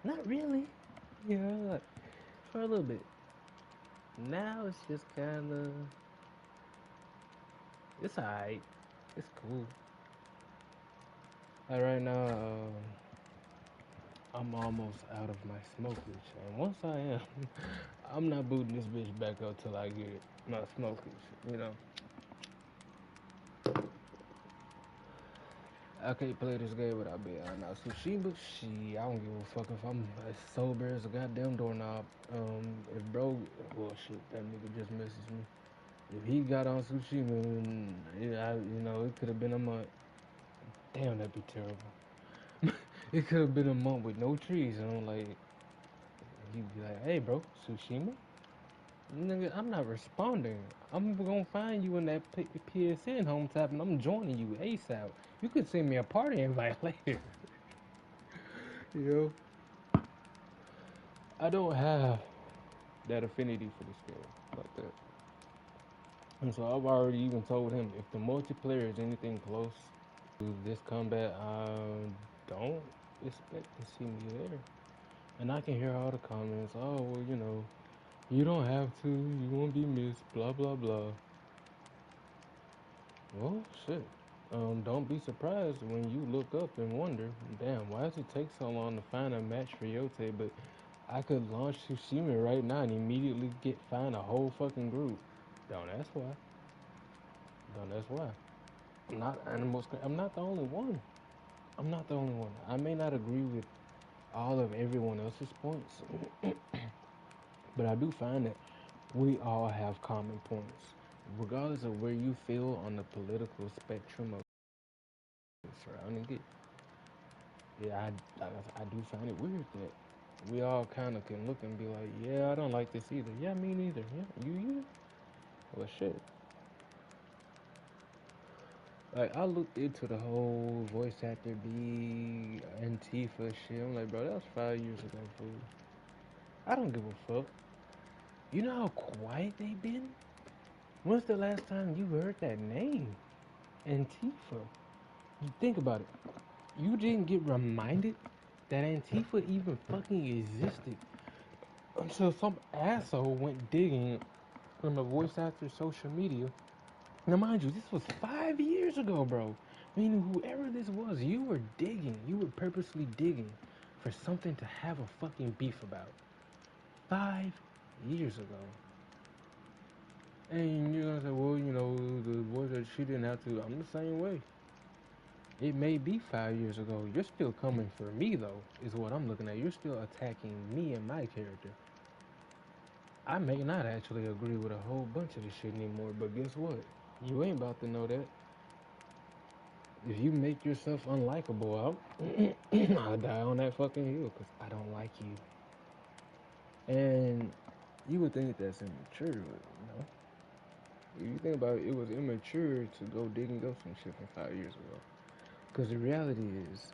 Not really. Yeah, for a little bit. Now it's just kind of, it's alright. It's cool. Like right now, I'm almost out of my smokage, and once I am, I'm not booting this bitch back up till I get my smokage. You know, I can't play this game without being honest. Tsushima, she, I don't give a fuck if I'm as sober as a goddamn doorknob. If bro, well shit, that nigga just messaged me. If he got on Tsushima, it could have been a month. Damn, that'd be terrible. It could have been a month with no trees, and I'm like, he'd be like, "Hey, bro, Tsushima." Nigga, I'm not responding. I'm gonna find you in that PSN home tab and I'm joining you ASAP. You could send me a party invite later. Yo, I don't have that affinity for this game like that. And so I've already even told him if the multiplayer is anything close to this combat, I don't expect to see me there. And I can hear all the comments. Oh, well, you don't have to. You won't be missed. Blah blah blah. Well, shit. Don't be surprised when you look up and wonder, damn, why does it take so long to find a match for Yotei? But I could launch Tsushima right now and immediately find a whole fucking group. Don't ask why. Don't ask why. I'm not animals. I'm not the only one. I'm not the only one. I may not agree with all of everyone else's points, but I do find that we all have common points, regardless of where you feel on the political spectrum of surrounding it. Yeah, I do find it weird that we all kind of can look and be like, yeah, I don't like this either. Yeah, me neither. Yeah, you either? Well, shit. Like, I looked into the whole voice actor B Antifa shit. I'm like, bro, that was 5 years ago, fool. I don't give a fuck. You know how quiet they been? When's the last time you heard that name? Antifa. You think about it. You didn't get reminded that Antifa even fucking existed until some asshole went digging on the voice actor's social media. Now, mind you, this was 5 years ago, bro. Meaning, whoever this was, you were digging. You were purposely digging for something to have a fucking beef about. 5 years ago. And you're gonna say, well, the voice that she didn't have to. I'm the same way. It may be 5 years ago. You're still coming for me, though, is what I'm looking at. You're still attacking me and my character. I may not actually agree with a whole bunch of this shit anymore, but guess what? You ain't about to know that. If you make yourself unlikable, I'll die on that fucking hill because I don't like you. And you would think that's immature, no? If you think about it, it was immature to go digging up some shit from 5 years ago. Because the reality is,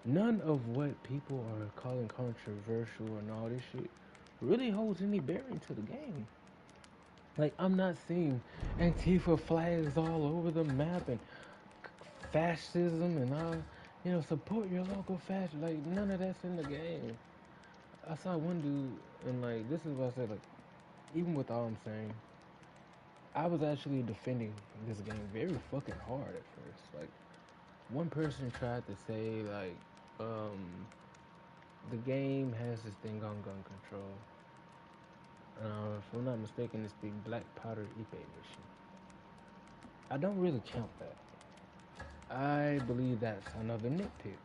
none of what people are calling controversial and all this shit really holds any bearing to the game. Like, I'm not seeing Antifa flags all over the map and fascism and all, support your local fashion. Like, none of that's in the game. I saw one dude, and like, this is what I said, like, even with all I'm saying, I was actually defending this game very fucking hard at first. Like, one person tried to say, like, um, the game has this thing on gun control. If I'm not mistaken, it's the Black Powder Ipe mission. I don't really count that. I believe that's another nitpick.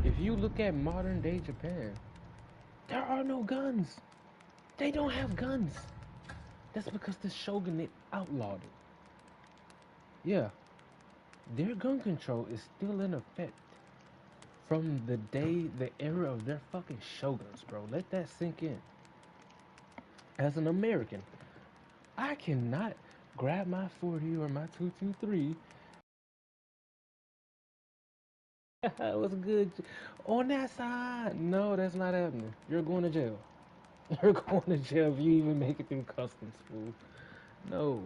If you look at modern day Japan, there are no guns. They don't have guns. That's because the shogunate outlawed it. Yeah, their gun control is still in effect from the era of their fucking shoguns, bro. Let that sink in. As an American, I cannot grab my 40 or my 223. What's good on that side? No, that's not happening. You're going to jail. You're going to jail if you even make it through customs, fool. No,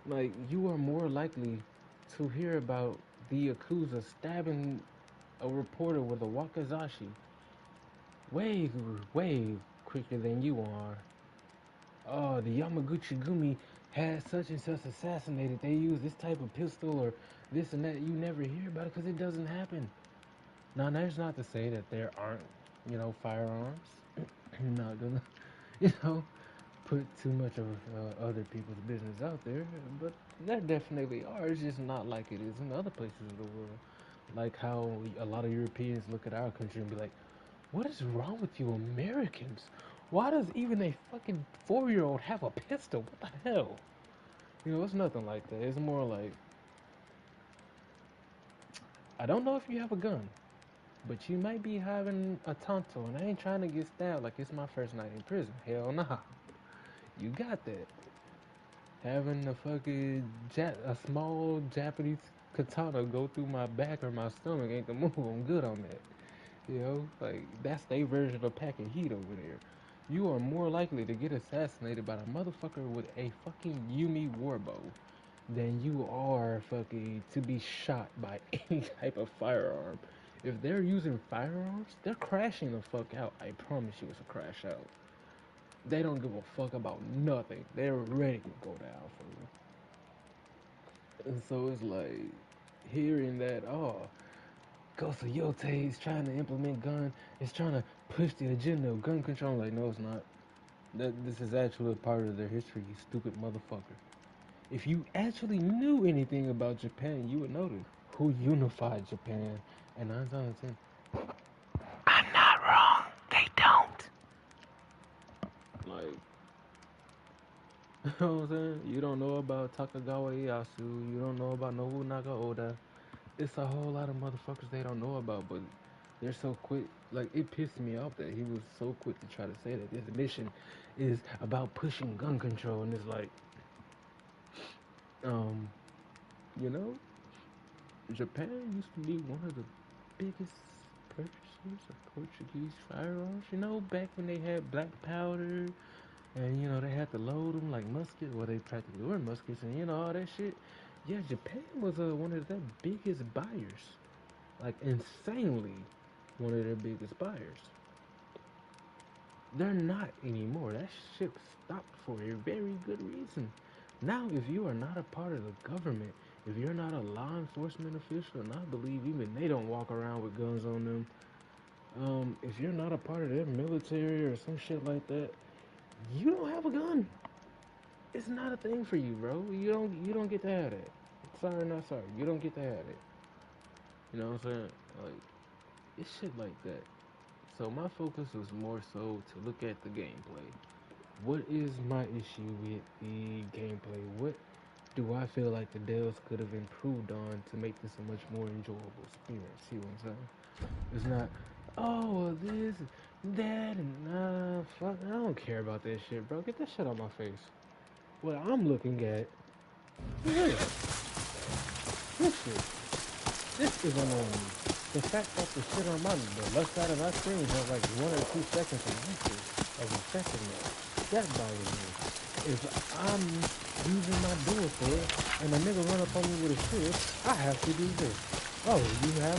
like you are more likely to hear about the Yakuza stabbing a reporter with a wakizashi way, way quicker than you are. Oh, the Yamaguchi Gumi had such and such assassinated. They use this type of pistol or this and that. You never hear about it because it doesn't happen. Now, that's not to say that there aren't, firearms. I'm not gonna, you know, put too much of other people's business out there, but there definitely are. It's just not like it is in other places of the world. Like how a lot of Europeans look at our country and be like, "What is wrong with you Americans? Why does even a fucking 4-year-old have a pistol? What the hell?" It's nothing like that. It's more like, I don't know if you have a gun, but you might be having a tonto, and I ain't trying to get stabbed like it's my first night in prison. Hell nah. You got that. Having a fucking a small Japanese katana go through my back or my stomach ain't the move. I'm good on that. Like that's their version of packing heat over there. You are more likely to get assassinated by a motherfucker with a fucking Yumi warbow than you are fucking to be shot by any type of firearm. If they're using firearms, they're crashing the fuck out. I promise you it's a crash out. They don't give a fuck about nothing. They're ready to go down for you. And so it's like hearing that, oh, Ghost of Yotei is trying to implement is trying to push the agenda of gun control. I'm like, no, it's not. This is actually a part of their history, you stupid motherfucker. If you actually knew anything about Japan, you would know this. Who unified Japan? And 9 times out of 10, I'm not wrong. They don't. Like, you know what I'm saying? You don't know about Takagawa Ieyasu. You don't know about Nobunaga Oda. It's a whole lot of motherfuckers they don't know about, but they're so quick. Like, it pissed me off that he was so quick to try to say that this mission is about pushing gun control. And it's like, you know, Japan used to be one of the biggest purchasers of Portuguese firearms. Back when they had black powder and, they had to load them like muskets. Well, they practically were muskets and, all that shit. Yeah, Japan was one of their biggest buyers. Like, insanely one of their biggest buyers. They're not anymore. That shit stopped for a very good reason. Now, if you are not a part of the government, if you're not a law enforcement official, and I believe even they don't walk around with guns on them, if you're not a part of their military or some shit like that, you don't have a gun. It's not a thing for you, bro. You don't get to have that. Sorry, not sorry. You don't get to have it. You know what I'm saying? Like, it's shit like that. So my focus was more so to look at the gameplay. What is my issue with the gameplay? What do I feel like the devs could have improved on to make this a much more enjoyable experience? See what I'm saying? It's not, oh, this, that, and fuck, I don't care about that shit, bro. Get that shit out my face. What I'm looking at is this shit. This is annoying me. The fact that the shit on the left side of my screen has like 1 or 2 seconds of effectiveness. That bothers me. If I'm using my dual sword and a nigga run up on me with a shield, I have to do this. Oh, you have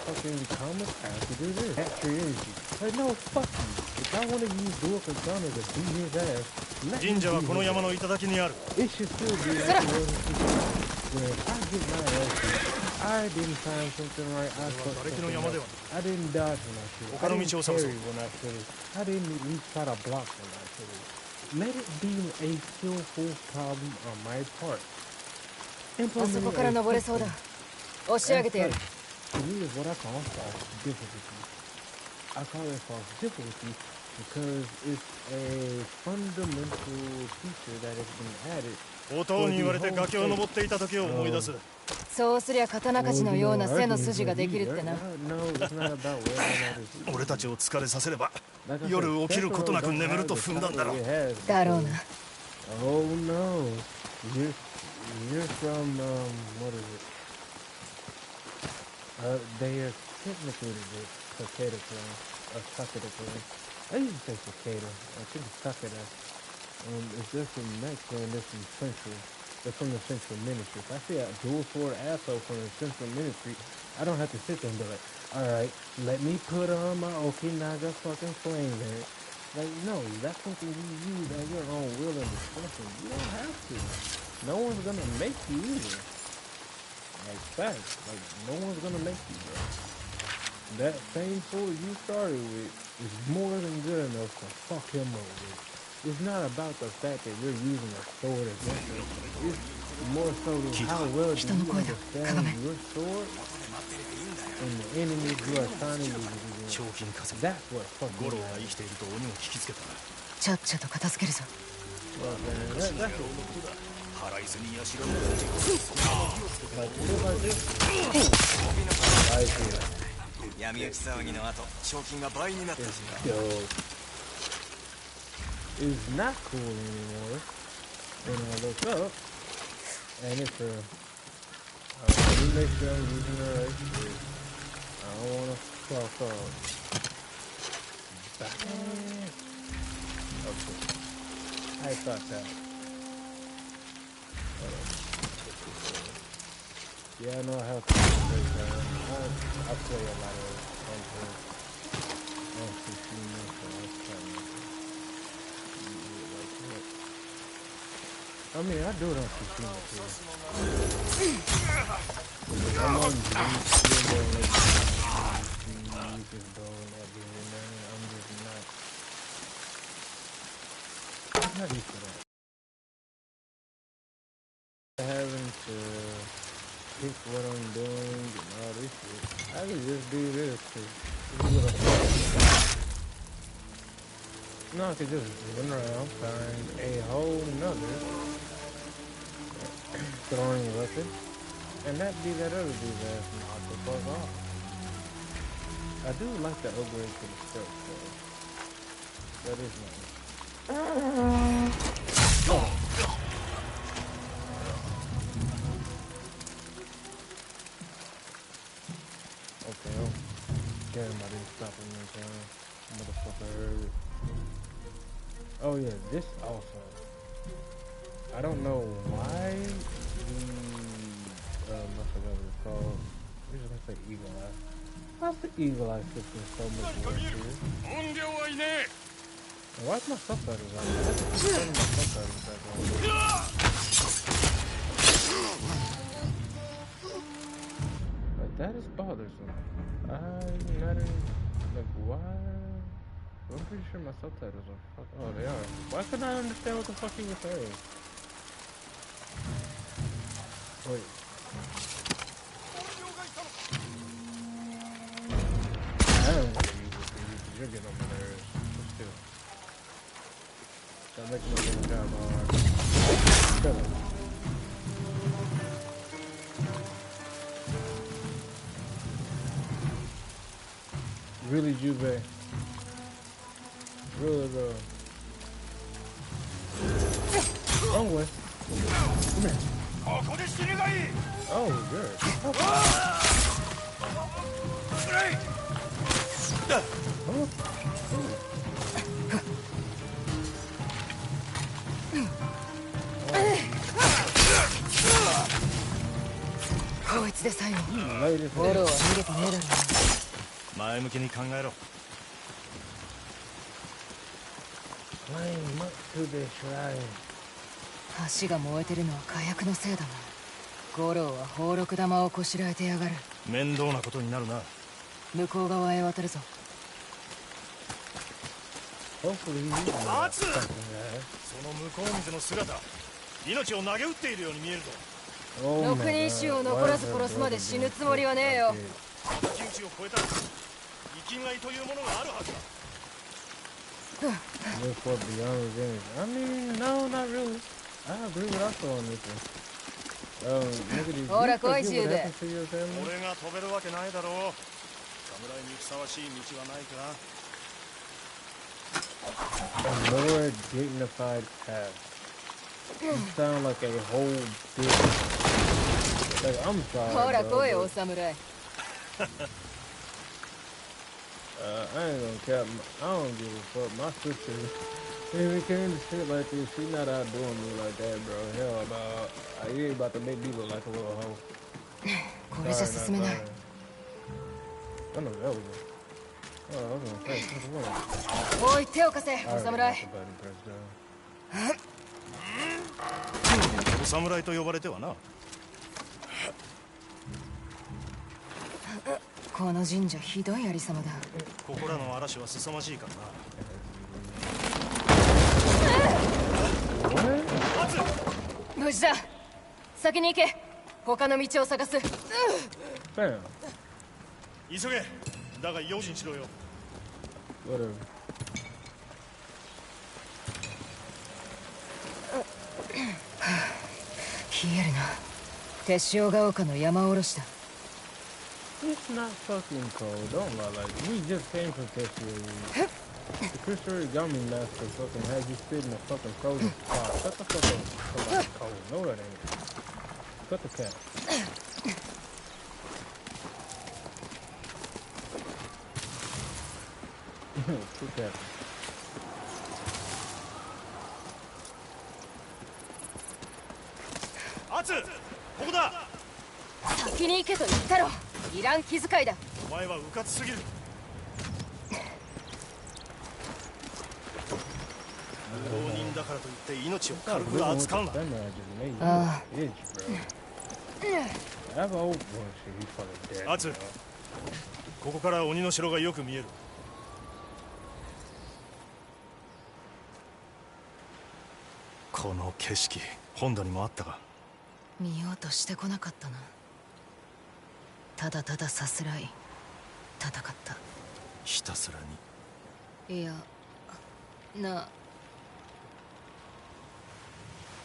fucking comments? I have to do this. Capture energy. Like, no, fuck you. If I want to use dual katana to beat his ass, let me beat his ass. It should still be like it was in where if I get my ass beat, I didn't find something right. I fucked something up. I didn't dodge when I should have. I didn't parry when I should have. I didn't at least try to block when I should have. Let it be a skillful problem on my part. Implementing a system to me is what I call false difficulty. I call it false difficulty because it's a fundamental feature that has been added. 弟に言われて崖を登っていた時を思い出す。そうすりゃ刀鍛冶のような背の筋ができるってな。俺たちを疲れさせれば夜起きることなく眠ると踏んだんだろう。だろうな。Oh no, you're from what is it? They are technically the Takeda clan, or Takeda clan. I used to say Takeda. I think it's Takeda. If they're from Mexico and they're from Central, from the Central Ministry. If I see a dual sword asshole from the Central Ministry, I don't have to sit there and be like, alright, let me put on my Okinaga fucking flame there. Like, no, that's something you use at your own will and discretion. You don't have to. No one's gonna make you either. Like, facts. Like, no one's gonna make you, bro. That same sword you started with is more than good enough to fuck him up with. It's not about the fact that you're using a sword against him. It's more so how well do you understand your sword and the enemies you are trying to use it against. That's what fucking matters. It's not cool anymore. And I look up, and it's a make sure I'm using the right shit. I don't want to fuck up. Okay. I thought that. Yeah, I know how to play that. I play a lot of I mean, I do it on Tsushima too. I'm on I'm not used to that. Having to pick what I'm doing and all this shit. I can just do this too. This is what I I could just run around, find a whole nother throwing weapon, and that be that other dude's ass knock the fuck off. I do like the upgrade to the stealth though. That is nice. Okay, I'm scared about this stopping me, motherfucker heard it. Oh yeah, this also. I don't know why I forgot what it's called. We're just gonna say Eagle Eye. Why's the Eagle Eye system so much worse here? Why's my subtitles on? I have to keep turning my subtitles back on. Like, that is bothersome. I'm not in, like, why? I'm pretty sure my subtitles are fuck. Oh, they are. Why couldn't I understand what the fuck he was saying? Wait. I don't want to use it for you because you're getting on my nerves. But still. Stop making my damn job hard. Shut up. Really, Juve? Really, though. Wrong way. Come here. Oh, good. Climb up to the shrine. 橋が燃えてるのは火薬のせいだな。五郎は宝禄玉をこしらえてやがる。面倒なことになるな。向こう側へ渡るぞ。その向こう水の姿、命を投げ打っているように見えるぞ。六人衆を残らず殺すまで死ぬつもりはねえよ。敵討ちを超えたら生きがいというものがあるはずだ。Look for beyond revenge. I mean, no, not really. I agree with also on this one. Nigga, did you forget what happened to your family? 俺が飛べるわけないだろう。侍にふさわしい道はないか。A more dignified path. You sound like a whole bitch. Like, I'm sorry, bro. ほら来いお侍。I ain't gonna cap. I don't give a fuck. My sister If it came to shit like this, she not out doing me like that, bro. Hell no. You ain't about to make me look like a little hoe. これじゃ Sorry, not 進めない。 sorry. I know that was it. Oh, I was gonna say, what? おい、手を貸せ、 I お already got 侍。 the button pressed down. お侍と呼ばれてはな。この神社ひどいありさまだ。ここらの嵐は凄まじいからな。 無事だ。先に行け。他の道を探す。Bam. 急げ。だが用心しろよ。 Whatever. 冷えるな。手塩が丘の山おろしだ。 It's not fucking cold. Don't lie like we just came from Tessie. The Chris Gummy Master fucking had you sit in a fucking frozen spot. Shut the fuck up. Somebody's cold. No, that ain't. Cut the cap. Two caps. アツ、ここだ。先に行けと言ったろ。いらん気遣いだ。お前は迂闊すぎる。浪人だからといって命を軽く扱うな。ああ。アツ、ここから鬼の城がよく見える。この景色、本土にもあったか。見ようとしてこなかったな。ただたださすらい戦った。ひたすらに。いや、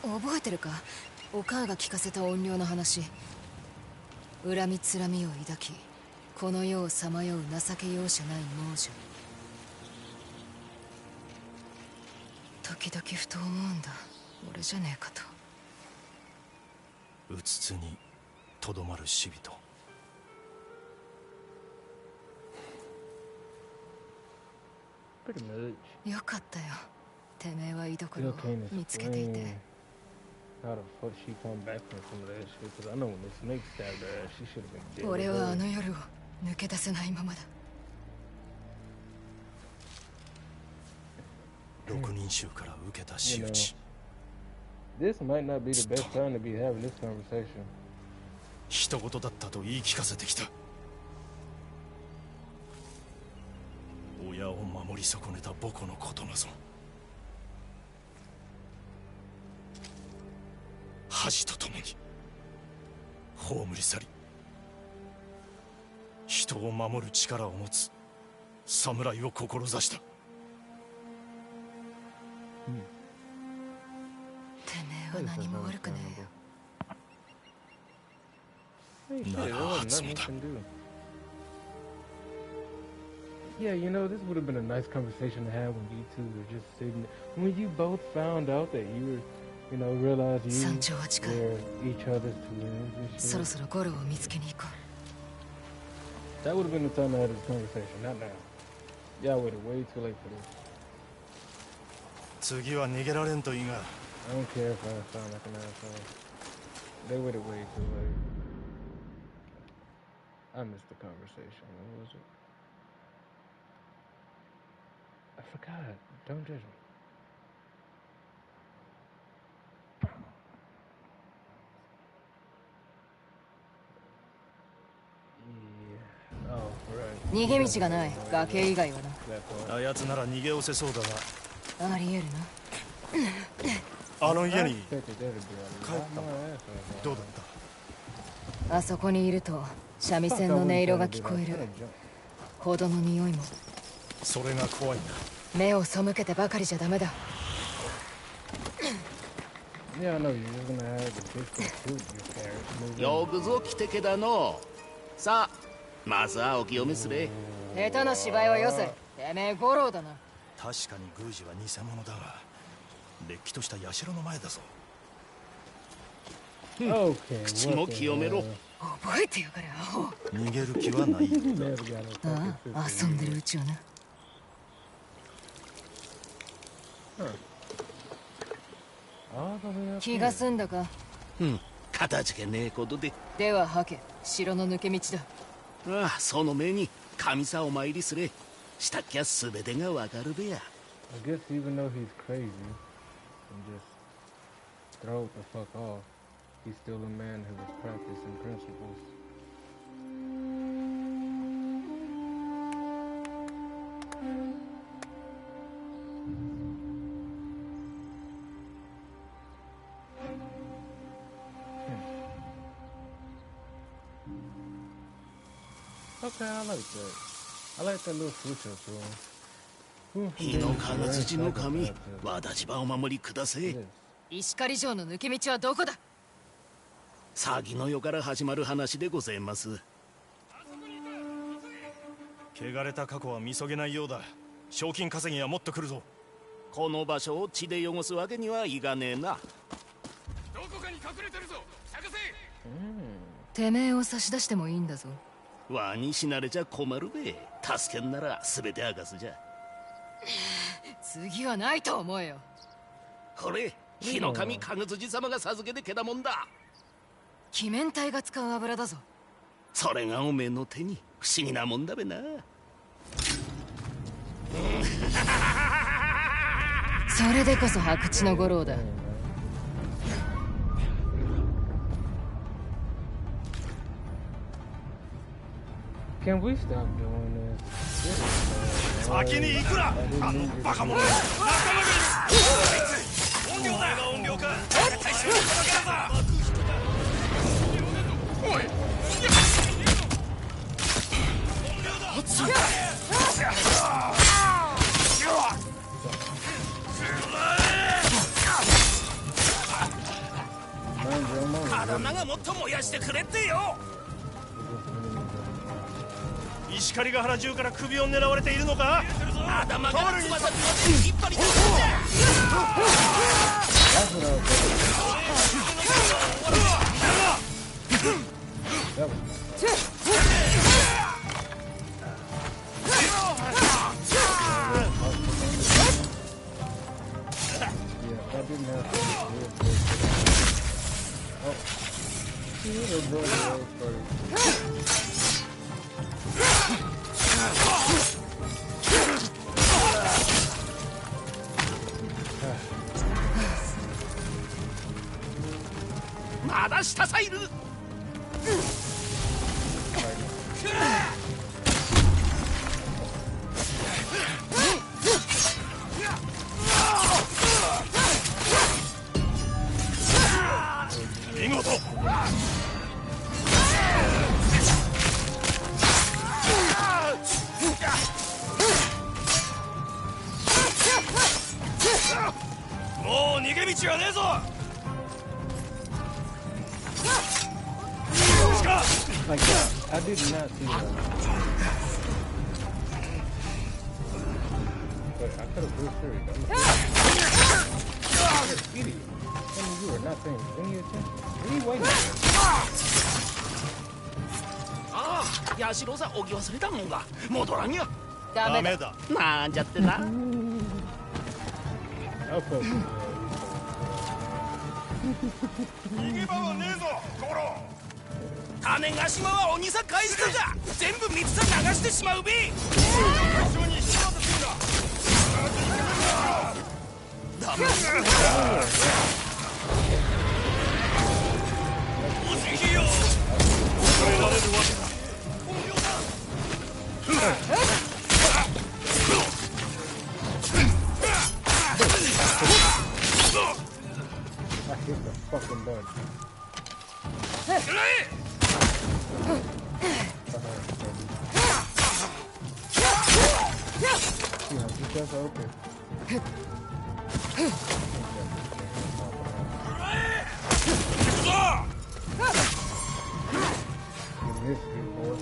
覚えてるか。お母が聞かせた怨霊の話。恨みつらみを抱き、この世をさまよう情け容赦ない亡者。時々ふと思うんだ。俺じゃねえかと。うつつにとどまる死人。よかったよ。てめえは居所を見つけていて。俺はあの夜を抜け出せないままだ。六人衆から受けた仕打ち。This might not be the best time to be having this conversation. 人事だったと言い聞かせてきた。親を守り損ねた母子のことなぞ。恥とともに葬り去り、人を守る力を持つ侍を志した。てめえは何も悪くねえよ。なら初めだ。Yeah, you know, this would have been a nice conversation to have when you two were just sitting. When you both found out that you were, you know, realized you were each other's twins and shit. そろそろゴロを見つけに行こう。That would have been the time to have this conversation, not now. Y'all waited way too late for this. 次は逃げられんといいが。I don't care if I sound like an asshole. They waited way too late. I missed the conversation. What was it? I forgot. Don't judge me. Yeah. Oh, right. 逃げ道がない。崖以外はな。あやつなら逃げおせそうだが。ありえるな。あの家に帰ったの。どうだった？あそこにいると三味線の音色が聞こえる。ほどの匂いも。それが怖いんだ。目を背けてばかりじゃダメだ。よくぞ来てけだの。さあ、まずはお清めすれ。下手な芝居はよせ。てめえ五郎だな。確かに宮司は偽物だが、れっきとした社の前だぞ。口も清めろ。覚えてやがれ、アホ。逃げる気はないようだ。ああ、遊んでるうちはな。気が済んだか？うん、かたじけねえことで。でははけ、城の抜け道だ。ああ、その目に神さお参りすれ。したっきゃ全てがわかるべや。I guess even though he's crazy and just throw it the fuck off, he's still a man who has practicing principles. Okay, I like that. I like that little switch up to him. 日の金槌の神、私はお守りくだせえ。石狩城の抜け道はどこだ？先の世から始まる話でございます。汚れた過去は見そげないようだ。賞金稼ぎはもっと来るぞ。この場所を血で汚すわけにはいかねえな。どこかに隠れてるぞ、探せ。てめえを差し出してもいいんだぞ。輪に死なれちゃ困るべ。助けんなら全て明かすじゃ。次はないと思えよ。これ火の神金槌様が授けてけたもんだ。鬼面体が使う油だぞ。それがおめえの手に不思議なもんだべな。それでこそ白地の五郎だ。Can we stop doing this? 先に行くな。あのバカ者。仲間がいる。あいつ怨霊だ。怨霊か。大衆に届けるぞ。おい。体がもっと燃やしてくれってよ。石狩ヶ原中から首を狙われているのか。頭から翼で引っ張り出すんじゃ。まだ下さいる。見事。もう逃げ道はねえぞ。Like that. I did not see that. But I could have pushed through it. Idiot. I mean, you are not paying any attention. What are you waiting for? ああ、ヤシロさ置き忘れたもんが戻らんや。ダメだ。なんじゃってな。逃げ場はねえぞ、ゴロ。種ヶ島は鬼さ返すかじゃ。全部水さ流してしまうべ。一緒にしようとするんだ。ダメだ。おじきよ。恐れられるわけだ。本領だ。I hit the fucking button. Yeah, keep that open. You missed me, boy.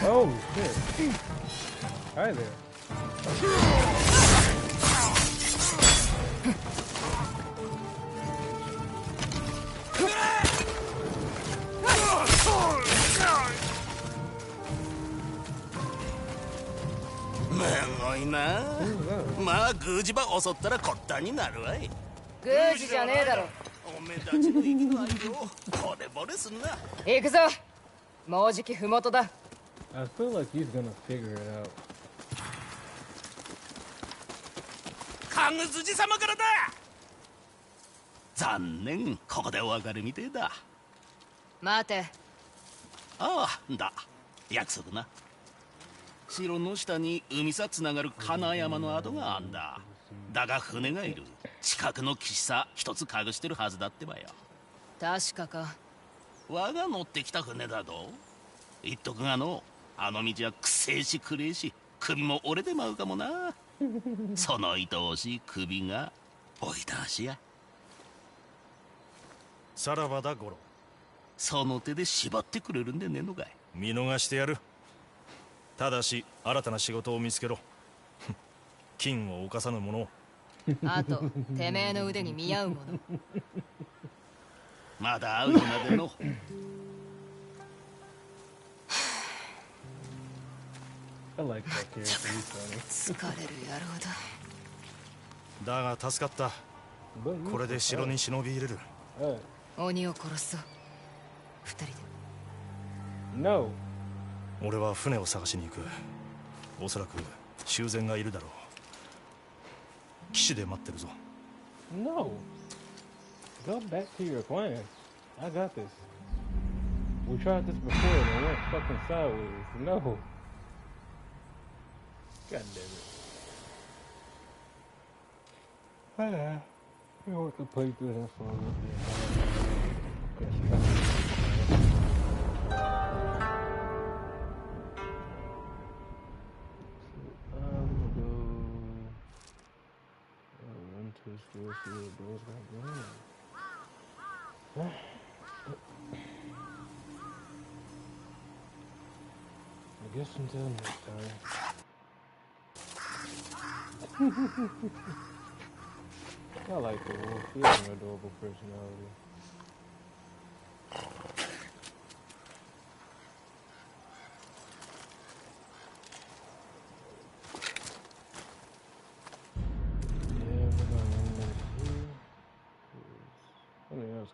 Oh shit. Hi there. ごいな。まあ宮司ば襲ったらこったになるわい。宮司じゃねえだろ。おめえたちの息の合いを惚れ惚れすんな。行くぞ。もうじき麓だ。I feel like he's gonna figure it out. カグズジ様からだ。残念、ここでお別れみてえだ。待て。ああ、だ。約束な。城の下に海さつながる金山の跡があんだ。だが船がいる。近くの岸さ一つ隠してるはずだってばよ。確かか。我が乗ってきた船だと言っとくがの、あの道はくせえしくれえし、首も折れてまうかもな。その愛おしい首がおいたしや。さらばだゴロ。その手で縛ってくれるんでねえのかい。見逃してやる。ただし新たな仕事を見つけろ。金を犯さぬ者を。あとてめえの腕に見合うもの。まだ会う日までの。I like that character. He's funny. 疲れる野郎だ。だが助かった。 But you これで城に忍び入れる。 鬼を殺すぞ。二人で。 No. 俺は船を探しに行く。おそらく修繕がいるだろう。岸で待ってるぞ。 No. Go back to your plan. I got this. We tried this before and it went fucking sideways. No. God damn it. We want to play through that for a little bit. Still see what those got going. I guess until next time. I like the wolf. He has an adorable personality.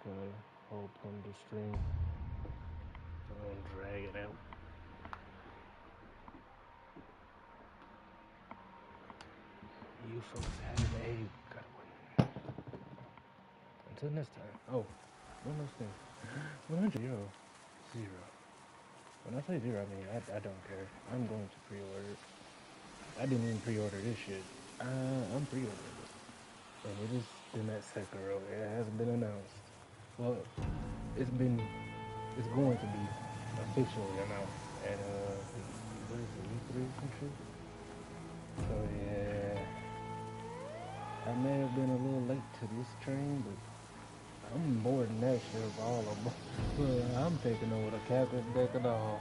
Gonna open the stream. Don't drag it out. You folks have a good one. Until next time. Oh, one last thing. 100 euro. 0. When I say 0, I mean I don't care. I'm going to pre-order it. I didn't even pre-order this shit. I'm pre-ordering it. And it is in that Sekiro. It hasn't been announced. Well, it's going to be officially announced at what is it, E3 or some shit? So yeah, I may have been a little late to this train, but I'm more than that shit of all of them. I'm taking over the captain's deck and all.